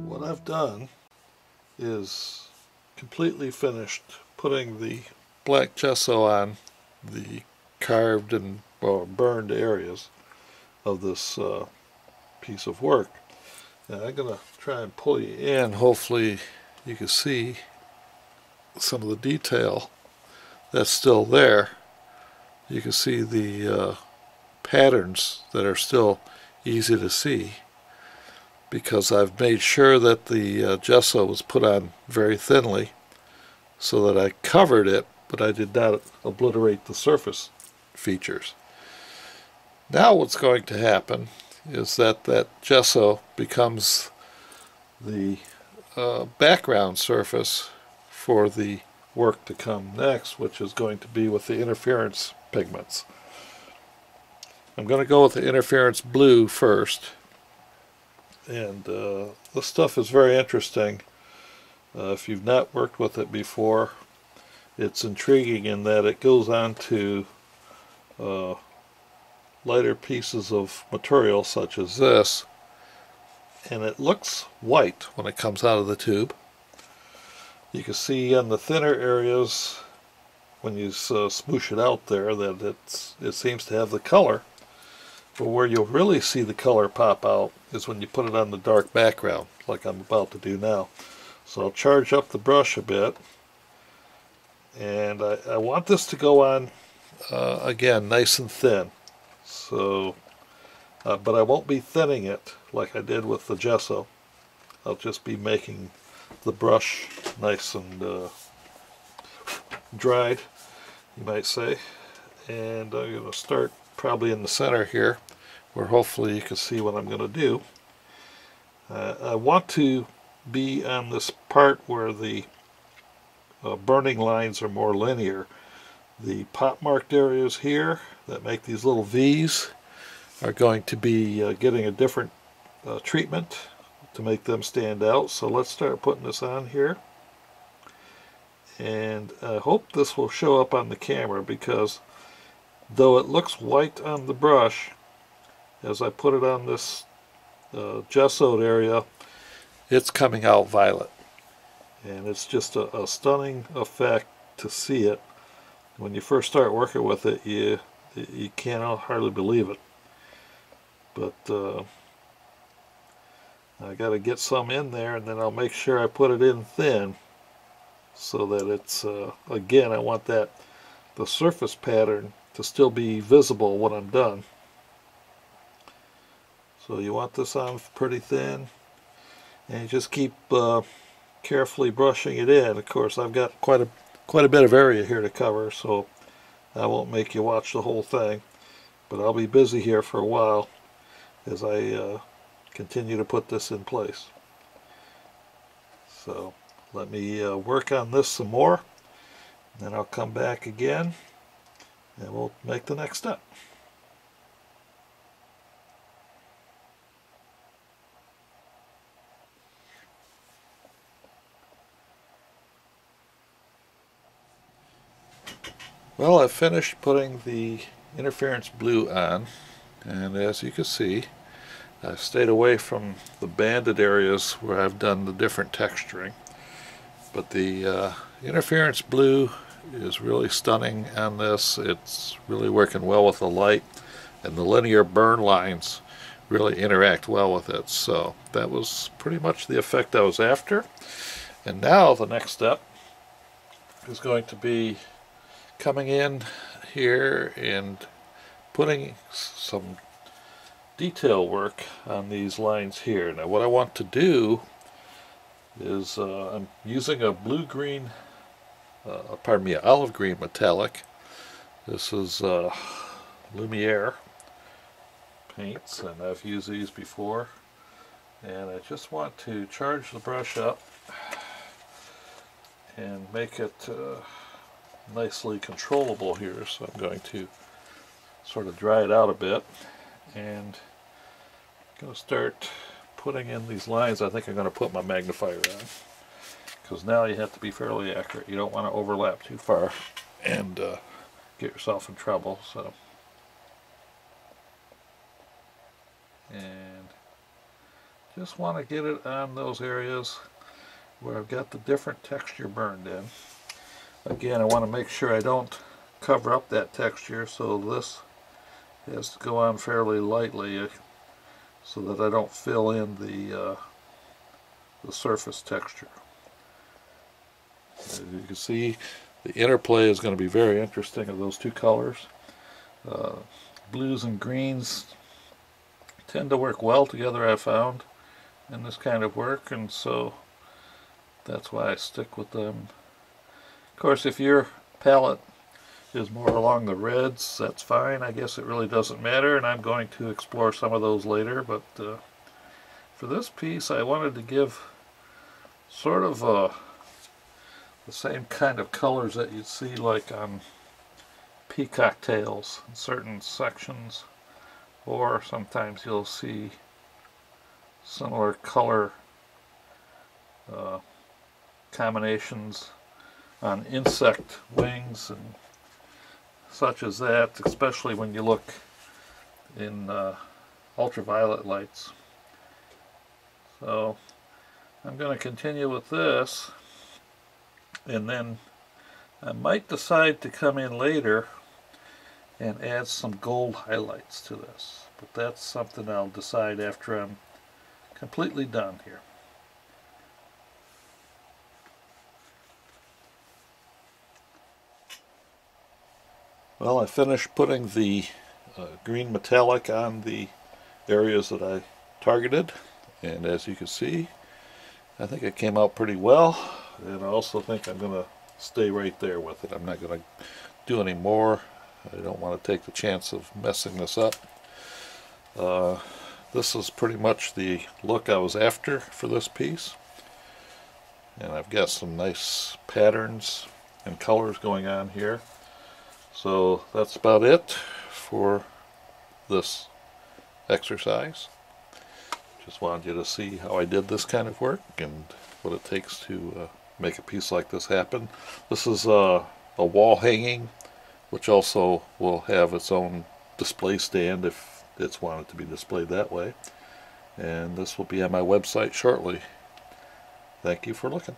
What I've done is completely finished putting the black gesso on the carved and burned areas of this piece of work. And I'm going to try and pull you in. Hopefully you can see some of the detail that's still there. You can see the patterns that are still easy to see because I've made sure that the gesso was put on very thinly so that I covered it, but I did not obliterate the surface features. Now what's going to happen is that gesso becomes the background surface for the work to come next, which is going to be with the interference pigments. I'm going to go with the interference blue first, and this stuff is very interesting. If you've not worked with it before, it's intriguing in that it goes on to lighter pieces of material such as this, and it looks white when it comes out of the tube. You can see on the thinner areas when you smoosh it out there that it seems to have the color, but where you'll really see the color pop out is when you put it on the dark background like I'm about to do now. So I'll charge up the brush a bit, and I want this to go on again nice and thin. So, but I won't be thinning it like I did with the gesso. I'll just be making the brush nice and dried, you might say. And I'm going to start probably in the center here, where hopefully you can see what I'm going to do. I want to be on this part where the burning lines are more linear. The pot marked areas here that make these little V's are going to be getting a different treatment to make them stand out. So let's start putting this on here. And I hope this will show up on the camera, because though it looks white on the brush, as I put it on this gessoed area, it's coming out violet. And it's just a stunning effect to see it. When you first start working with it, you can't hardly believe it. But I got to get some in there, and then I'll make sure I put it in thin so that it's, again, I want the surface pattern to still be visible when I'm done. So you want this on pretty thin, and you just keep carefully brushing it in. Of course, I've got quite a bit of area here to cover, so I won't make you watch the whole thing, but I'll be busy here for a while as I continue to put this in place. So let me work on this some more, and then I'll come back again and we'll make the next step. Well, I've finished putting the interference blue on, and as you can see, I've stayed away from the banded areas where I've done the different texturing. But the interference blue is really stunning on this. It's really working well with the light, and the linear burn lines really interact well with it. So that was pretty much the effect I was after. And now the next step is going to be coming in here and putting some detail work on these lines here. Now what I want to do is I'm using a olive green metallic. This is Lumiere paints, and I've used these before. And I just want to charge the brush up and make it nicely controllable here. So I'm going to sort of dry it out a bit, and I'm going to start putting in these lines. I think I'm going to put my magnifier on, because now you have to be fairly accurate. You don't want to overlap too far and get yourself in trouble. So and just want to get it on those areas where I've got the different texture burned in. Again, I want to make sure I don't cover up that texture, so this has to go on fairly lightly so that I don't fill in the surface texture. As you can see, the interplay is going to be very interesting of those two colors. Blues and greens tend to work well together, I found, in this kind of work, and so that's why I stick with them. Of course, if your palette is more along the reds, that's fine. I guess it really doesn't matter, and I'm going to explore some of those later, but for this piece I wanted to give sort of the same kind of colors that you'd see like on peacock tails in certain sections, or sometimes you'll see similar color combinations on insect wings and such as that, especially when you look in ultraviolet lights. So I'm going to continue with this, and then I might decide to come in later and add some gold highlights to this, but that's something I'll decide after I'm completely done here. Well, I finished putting the green metallic on the areas that I targeted, and as you can see, I think it came out pretty well, and I also think I'm going to stay right there with it. I'm not going to do any more. I don't want to take the chance of messing this up. This is pretty much the look I was after for this piece, and I've got some nice patterns and colors going on here. So that's about it for this exercise. Just wanted you to see how I did this kind of work and what it takes to make a piece like this happen. This is a wall hanging, which also will have its own display stand if it's wanted to be displayed that way. And this will be on my website shortly. Thank you for looking.